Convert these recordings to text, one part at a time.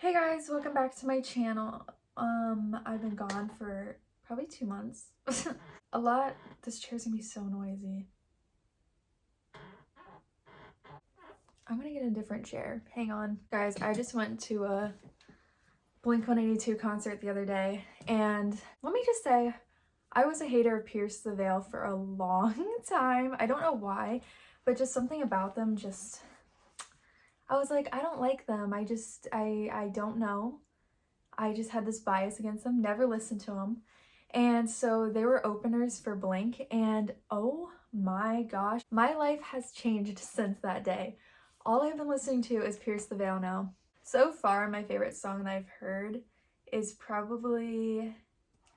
Hey guys, welcome back to my channel. I've been gone for probably 2 months. A lot. This chair's gonna be so noisy. I'm gonna get a different chair. Hang on. Guys, I just went to a Blink-182 concert the other day, and let me just say, I was a hater of Pierce the Veil for a long time. I don't know why, but just something about them I was like, I don't like them. I don't know. I just had this bias against them, never listened to them. And so they were openers for Blink, and oh my gosh, my life has changed since that day. All I've been listening to is Pierce the Veil now. So far, my favorite song that I've heard is probably,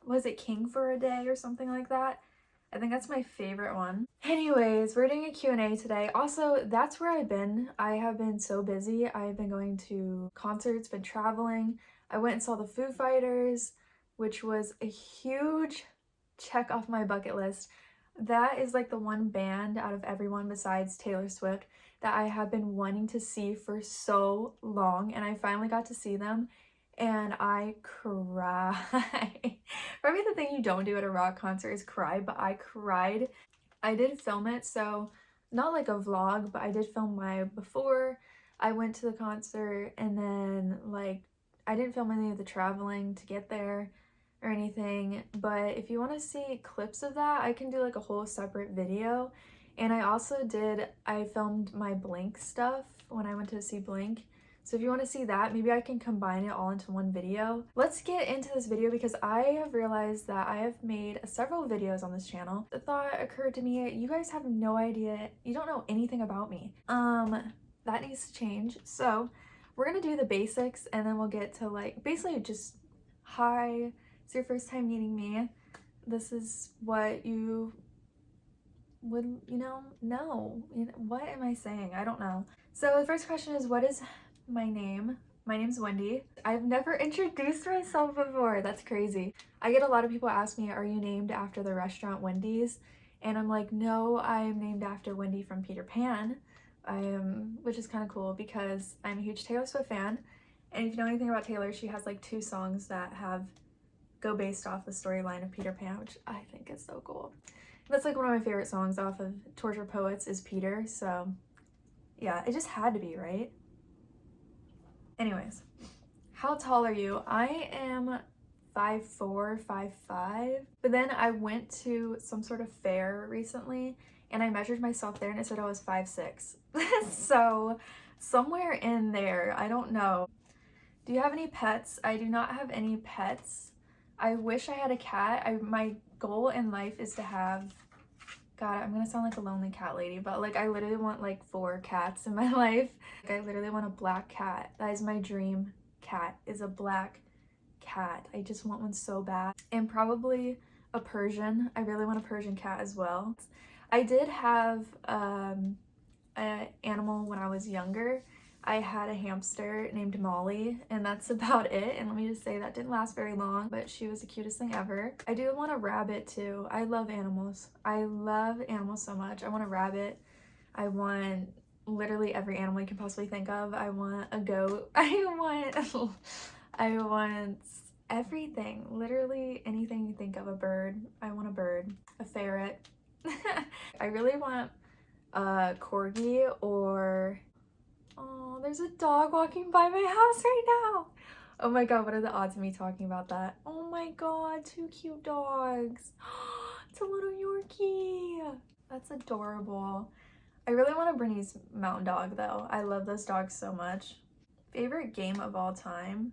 was it King for a Day or something like that? I think that's my favorite one. Anyways, we're doing a Q&A today. Also, that's where I've been. I have been so busy. I've been going to concerts, been traveling. I went and saw the Foo Fighters, which was a huge check off my bucket list. That is like the one band out of everyone besides Taylor Swift that I have been wanting to see for so long, and I finally got to see them and I cried. Probably the thing you don't do at a rock concert is cry, but I cried. I did film it, so not like a vlog, but I did film my before I went to the concert, and then like I didn't film any of the traveling to get there or anything, but if you want to see clips of that, I can do like a whole separate video. And I filmed my Blink stuff when I went to see Blink. So if you want to see that, maybe I can combine it all into one video. Let's get into this video because I have realized that I have made several videos on this channel. The thought occurred to me, you guys have no idea, you don't know anything about me. That needs to change. So we're gonna do the basics and then we'll get to like, basically just, hi, it's your first time meeting me. This is what you would, what am I saying? I don't know. So the first question is, what is my name? My name's Wendy. I've never introduced myself before. That's crazy. I get a lot of people ask me, are you named after the restaurant Wendy's? And I'm like, no, I'm named after Wendy from Peter Pan. Which is kind of cool because I'm a huge Taylor Swift fan. And if you know anything about Taylor, she has like 2 songs that go based off the storyline of Peter Pan, which I think is so cool. That's like one of my favorite songs off of Torture Poets is Peter, so yeah, it just had to be, right? Anyways, how tall are you? I am 5'4", 5'5", but then I went to some sort of fair recently and I measured myself there and it said I was 5'6". So somewhere in there, I don't know. Do you have any pets? I do not have any pets. I wish I had a cat. My goal in life is to have, God, I'm gonna sound like a lonely cat lady, but like I literally want like 4 cats in my life. Like I literally want a black cat. That is my dream cat, is a black cat. I just want one so bad. And probably a Persian. I really want a Persian cat as well. I did have an animal when I was younger. I had a hamster named Molly, and that's about it. And let me just say that didn't last very long, but she was the cutest thing ever. I do want a rabbit too. I love animals. I love animals so much. I want a rabbit. I want literally every animal you can possibly think of. I want a goat. I want everything. Literally anything you think of. A bird. I want a bird. A ferret. I really want a corgi or, oh, there's a dog walking by my house right now. Oh my god, what are the odds of me talking about that? Oh my god, 2 cute dogs. It's a little Yorkie. That's adorable. I really want a Bernese Mountain Dog though. I love those dogs so much. Favorite game of all time?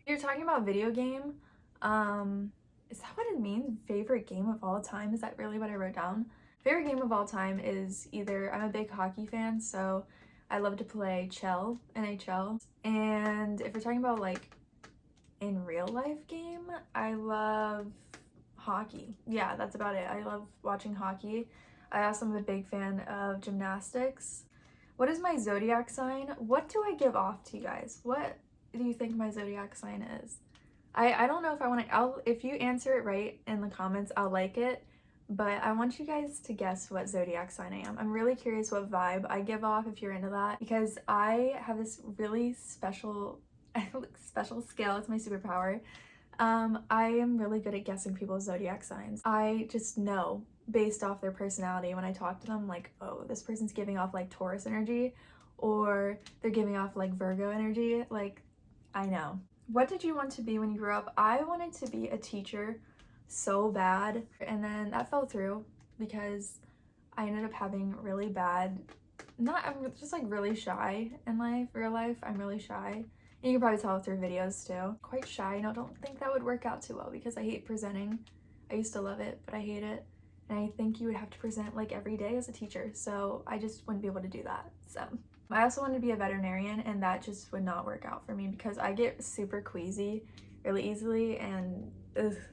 You're talking about video game? Is that what it means? Favorite game of all time? Is that really what I wrote down? Favorite game of all time is either, I'm a big hockey fan, so I love to play Chell, NHL. And if we're talking about like in real life game, I love hockey. Yeah, that's about it. I love watching hockey. I also am a big fan of gymnastics. What is my zodiac sign? What do I give off to you guys? What do you think my zodiac sign is? I don't know if I want to, if you answer it right in the comments, I'll like it. but I want you guys to guess what zodiac sign I am. I'm really curious what vibe I give off if you're into that, because I have this really special special skill. It's my superpower. I am really good at guessing people's zodiac signs. I just know based off their personality when I talk to them, like, oh, this person's giving off like Taurus energy, or they're giving off like Virgo energy. Like, I know. What did you want to be when you grew up? I wanted to be a teacher so bad, and then that fell through because I ended up having really bad, I'm just like really shy in life, real life. I'm really shy. And you can probably tell through videos too. Quite shy. No, don't think that would work out too well because I hate presenting. I used to love it, but I hate it. And I think you would have to present like every day as a teacher. So I just wouldn't be able to do that. So I also wanted to be a veterinarian, and that just would not work out for me because I get super queasy really easily, and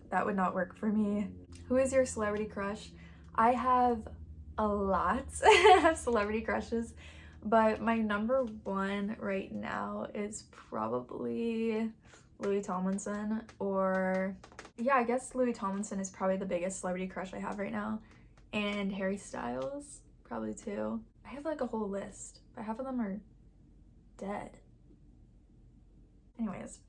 that would not work for me. Who is your celebrity crush? I have a lot of celebrity crushes, but my number one right now is probably Louis Tomlinson, or yeah, I guess Louis Tomlinson is probably the biggest celebrity crush I have right now, and Harry Styles probably too. I have like a whole list, but half of them are dead. Anyways,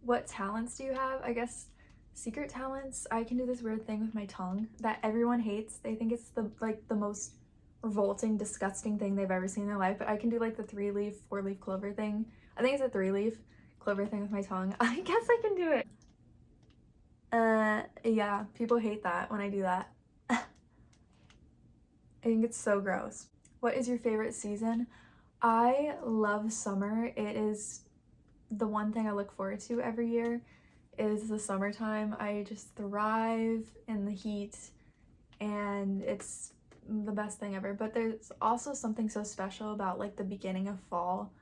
what talents do you have? I guess secret talents. I can do this weird thing with my tongue that everyone hates. They think it's the most revolting, disgusting thing they've ever seen in their life, but I can do like the 3-leaf, 4-leaf clover thing. I think it's a 3-leaf clover thing with my tongue. I guess I can do it. Yeah, people hate that when I do that. I think it's so gross. What is your favorite season? I love summer. It is the one thing I look forward to every year is the summertime. I just thrive in the heat, and it's the best thing ever. But there's also something so special about like the beginning of fall,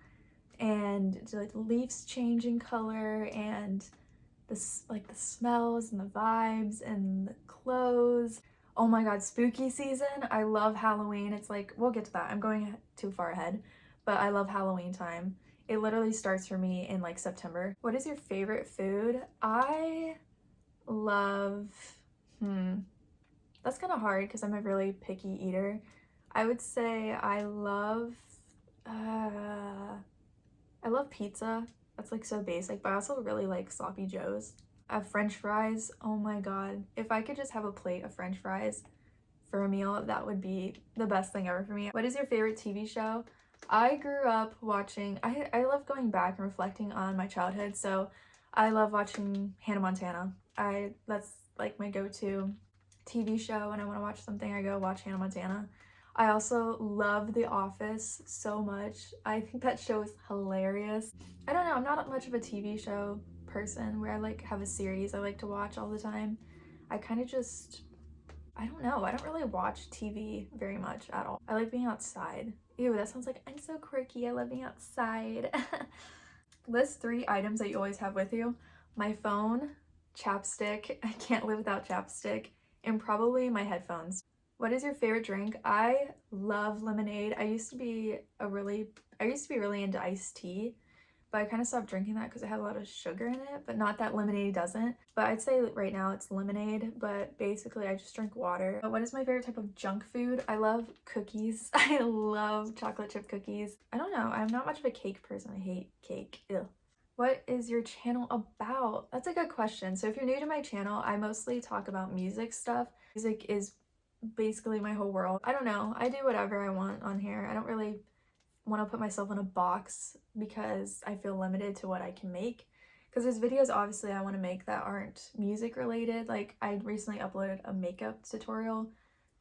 and like leaves changing color, and this like the smells and the vibes and the clothes. Oh my god, spooky season. I love Halloween. It's like, we'll get to that. I'm going too far ahead, but I love Halloween time. It literally starts for me in like September. What is your favorite food? I love, that's kind of hard because I'm a really picky eater. I would say I love pizza. That's like so basic, but I also really like sloppy joes. I have French fries. Oh my god. If I could just have a plate of French fries for a meal, that would be the best thing ever for me. What is your favorite TV show? I grew up watching, I love going back and reflecting on my childhood, so I love watching Hannah Montana. That's like my go-to TV show. When I want to watch something, I go watch Hannah Montana. I also love The Office so much. I think that show is hilarious. I don't know, I'm not much of a TV show person where I like have a series I like to watch all the time. I kind of just, I don't know, I don't really watch TV very much at all. I like being outside. Ew, that sounds like I'm so quirky. I love being outside. List 3 items that you always have with you. My phone, chapstick, I can't live without chapstick, and probably my headphones. What is your favorite drink? I love lemonade. I used to be really into iced tea, but I kind of stopped drinking that because it had a lot of sugar in it, but not that lemonade doesn't. But I'd say right now it's lemonade, but basically I just drink water. What is my favorite type of junk food? I love cookies. I love chocolate chip cookies. I don't know, I'm not much of a cake person. I hate cake. Ew. What is your channel about? That's a good question. So if you're new to my channel, I mostly talk about music stuff. Music is basically my whole world. I don't know, I do whatever I want on here. I don't really want to put myself in a box because I feel limited to what I can make, because there's videos obviously I want to make that aren't music related. Like I recently uploaded a makeup tutorial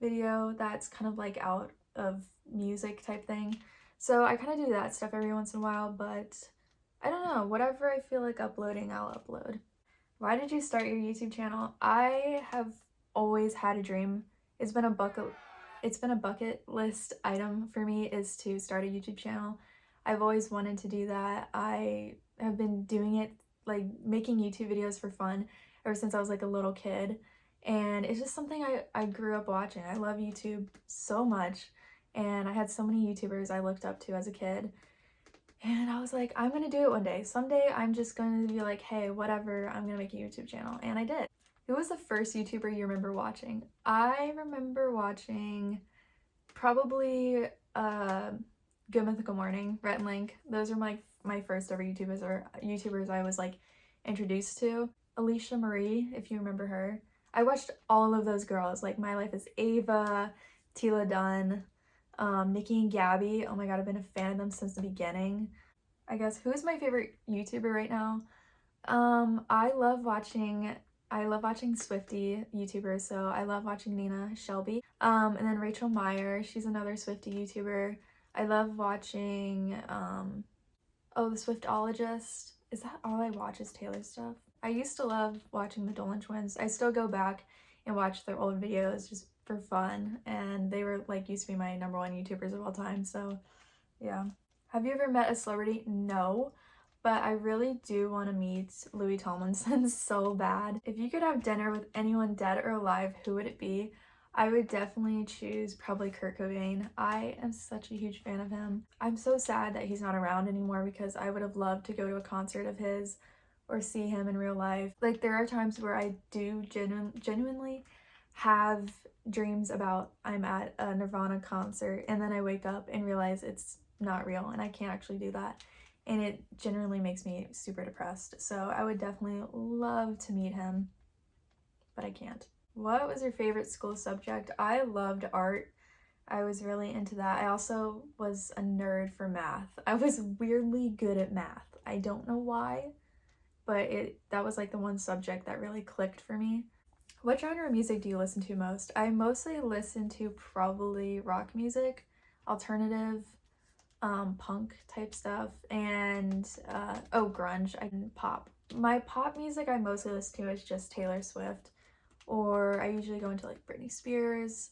video that's kind of like out of music type thing, so I kind of do that stuff every once in a while. But I don't know, whatever I feel like uploading, I'll upload. Why did you start your YouTube channel? I have always had a dream. It's been a bucket list item for me, is to start a YouTube channel. I've always wanted to do that. I have been doing it, like making YouTube videos for fun ever since I was like a little kid. And it's just something I grew up watching. I love YouTube so much. And I had so many YouTubers I looked up to as a kid. And I was like, I'm gonna do it one day. Someday I'm just gonna be like, hey, whatever, I'm gonna make a YouTube channel. And I did. Who was the first YouTuber you remember watching? I remember watching probably Good Mythical Morning, Rhett and Link. Those are my first ever YouTubers I was like introduced to. Alicia Marie, if you remember her. I watched all of those girls, like My Life is Ava, Tila Dunn, Nikki and Gabby. Oh my god, I've been a fan of them since the beginning. I guess who's my favorite YouTuber right now? I love watching Swiftie YouTubers, so I love watching Nina Shelby. And then Rachel Meyer, she's another Swiftie YouTuber. I love watching oh, the Swiftologist. Is that all I watch is Taylor stuff? I used to love watching the Dolan Twins. I still go back and watch their old videos just for fun, and they were like used to be my number one YouTubers of all time, so yeah. Have you ever met a celebrity? No, but I really do want to meet Louis Tomlinson so bad. If you could have dinner with anyone dead or alive, who would it be? I would definitely choose probably Kurt Cobain. I am such a huge fan of him. I'm so sad that he's not around anymore because I would have loved to go to a concert of his or see him in real life. Like, there are times where I do genuinely have dreams about I'm at a Nirvana concert and then I wake up and realize it's not real and I can't actually do that, and it generally makes me super depressed. So I would definitely love to meet him, but I can't. What was your favorite school subject? I loved art. I was really into that. I also was a nerd for math. I was weirdly good at math. I don't know why, but that was like the one subject that really clicked for me. What genre of music do you listen to most? I mostly listen to probably rock music, alternative, punk type stuff, and grunge and pop. My pop music I mostly listen to is just Taylor Swift, or I usually go into like Britney Spears,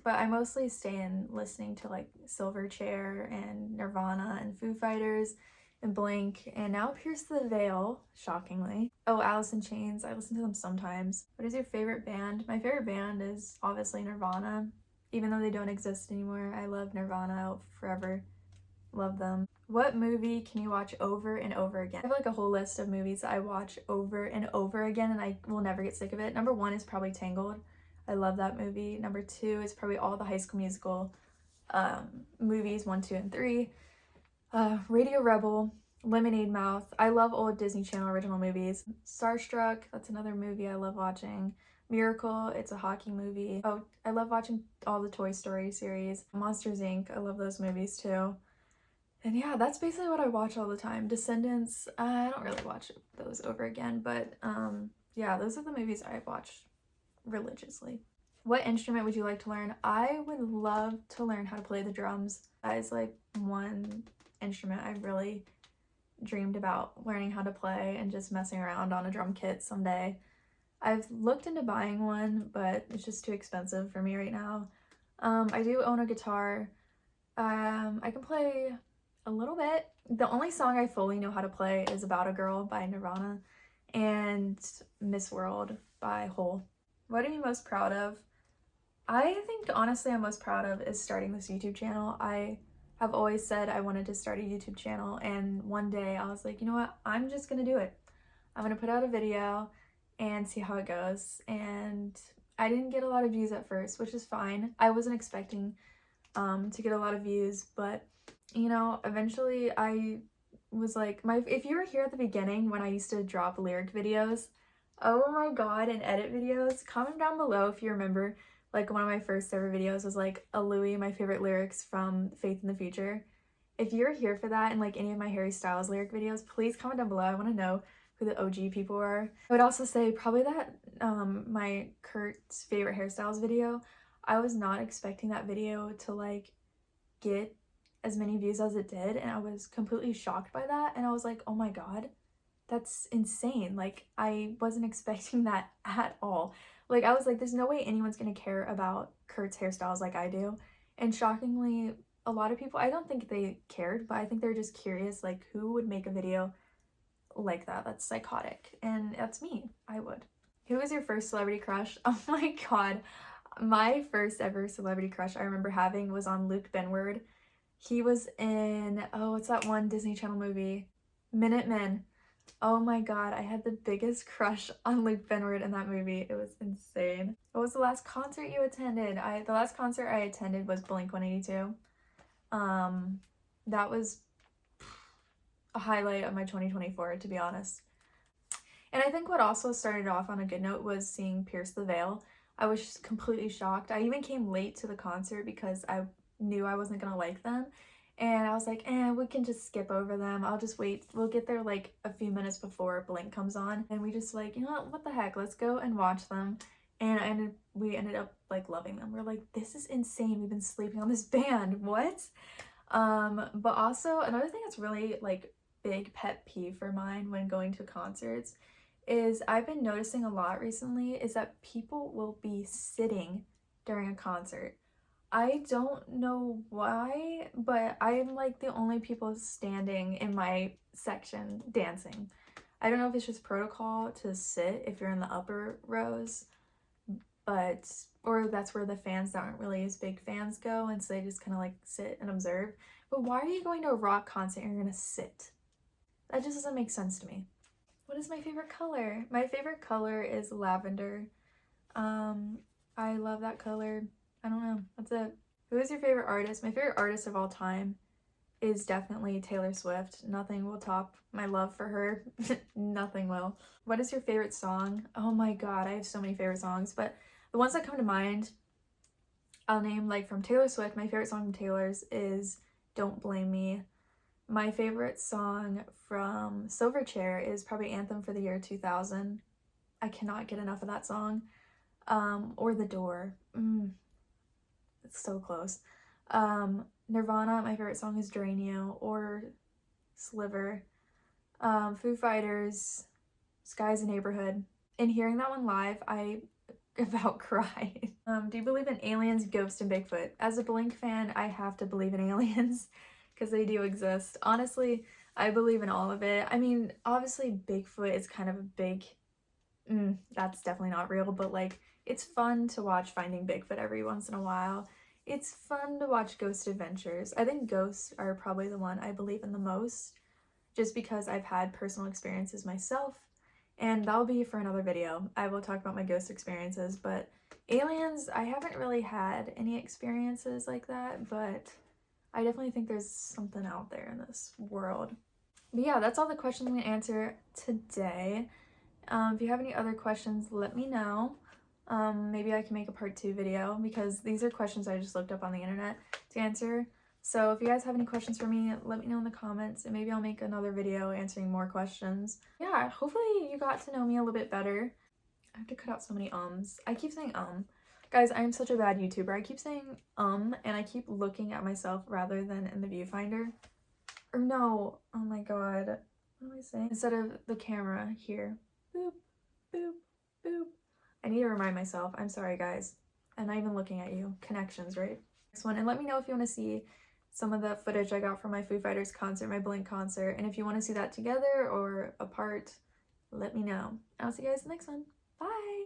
but I mostly stay in listening to like Silverchair and Nirvana and Foo Fighters and Blink, and now Pierce the Veil, shockingly. Oh, Alice in Chains, I listen to them sometimes. What is your favorite band? My favorite band is obviously Nirvana. Even though they don't exist anymore, I love Nirvana, I'll forever love them. What movie can you watch over and over again? I have like a whole list of movies that I watch over and over again and I will never get sick of it. Number one is probably Tangled. I love that movie. Number two is probably all the High School Musical movies, 1, 2, and 3. Radio Rebel, Lemonade Mouth. I love old Disney Channel original movies. Starstruck, that's another movie I love watching. Miracle, it's a hockey movie. Oh, I love watching all the Toy Story series. Monsters, Inc., I love those movies too. And yeah, that's basically what I watch all the time. Descendants, I don't really watch those over again, but yeah, those are the movies I watch religiously. What instrument would you like to learn? I would love to learn how to play the drums. That is like one instrument I've really dreamed about learning how to play and just messing around on a drum kit someday. I've looked into buying one, but it's just too expensive for me right now. I do own a guitar. I can play a little bit. The only song I fully know how to play is About a Girl by Nirvana and Miss World by Hole. What are you most proud of? I think honestly I'm most proud of is starting this YouTube channel. I have always said I wanted to start a YouTube channel, and one day I was like, you know what, I'm just gonna do it. I'm gonna put out a video and see how it goes. And I didn't get a lot of views at first, which is fine. I wasn't expecting to get a lot of views, but you know, eventually I was like, if you were here at the beginning when I used to drop lyric videos, oh my god, and edit videos, comment down below if you remember. Like, one of my first ever videos was like a Louis, my favorite lyrics from Faith in the Future. If you're here for that and like any of my Harry Styles lyric videos, please comment down below. I want to know who the OG people are. I would also say probably that my Kurt's favorite hairstyles video. I was not expecting that video to like get as many views as it did, and I was completely shocked by that, and I was like, oh my god, that's insane. Like, I wasn't expecting that at all. Like, I was like, there's no way anyone's gonna care about Kurt's hairstyles like I do. And shockingly, a lot of people, I don't think they cared, but I think they're just curious, like, who would make a video like that? That's psychotic. And that's me. I would. Who was your first celebrity crush? Oh my god. My first ever celebrity crush I remember having was on Luke Benward. He was in, oh, what's that one Disney Channel movie? Minutemen. Oh my god, I had the biggest crush on Luke Benward in that movie. It was insane. What was the last concert you attended? The last concert I attended was Blink-182. That was a highlight of my 2024, to be honest. And I think what also started off on a good note was seeing Pierce the Veil. I was just completely shocked. I even came late to the concert because I knew I wasn't gonna like them. And I was like, we can just skip over them. I'll just wait. We'll get there like a few minutes before Blink comes on. And we just like, you know what the heck? Let's go and watch them. And we ended up like loving them. We're like, this is insane. We've been sleeping on this band. What? But also another thing that's really like big pet peeve for mine when going to concerts is I've been noticing a lot recently is that people will be sitting during a concert. I don't know why, but I'm like the only people standing in my section dancing. I don't know if it's just protocol to sit if you're in the upper rows, but or that's where the fans that aren't really as big fans go, and so they just kind of like sit and observe. But why are you going to a rock concert and you're gonna sit? That just doesn't make sense to me. What is my favorite color? My favorite color is lavender. I love that color. I don't know. That's it. Who is your favorite artist? My favorite artist of all time is definitely Taylor Swift. Nothing will top my love for her. Nothing will. What is your favorite song? Oh my god, I have so many favorite songs, but the ones that come to mind, I'll name like from Taylor Swift. My favorite song from Taylor's is Don't Blame Me. My favorite song from Silverchair is probably Anthem for the Year 2000. I cannot get enough of that song. Or The Door. It's so close. Nirvana, my favorite song is Drain You or Sliver. Foo Fighters, Sky's a Neighborhood. And hearing that one live, I about cried. Do you believe in aliens, ghosts, and Bigfoot? As a Blink fan, I have to believe in aliens because they do exist. Honestly, I believe in all of it. I mean, obviously Bigfoot is kind of a big, that's definitely not real, but like, it's fun to watch Finding Bigfoot every once in a while. It's fun to watch Ghost Adventures. I think ghosts are probably the one I believe in the most, just because I've had personal experiences myself, and that'll be for another video. I will talk about my ghost experiences, but aliens, I haven't really had any experiences like that, but I definitely think there's something out there in this world. But yeah, that's all the questions I'm gonna answer today. If you have any other questions, let me know. Maybe I can make a part 2 video because these are questions I just looked up on the internet to answer. So if you guys have any questions for me, let me know in the comments and maybe I'll make another video answering more questions. Yeah, hopefully you got to know me a little bit better. I have to cut out so many ums. I keep saying Guys, I'm such a bad YouTuber. I keep saying and I keep looking at myself rather than in the viewfinder. Or no, oh my god. What am I saying? Instead of the camera here. Boop, boop, boop. I need to remind myself. I'm sorry, guys. I'm not even looking at you. Connections, right? Next one. And let me know if you want to see some of the footage I got from my Foo Fighters concert, my Blink concert. And if you want to see that together or apart, let me know. I'll see you guys in the next one. Bye!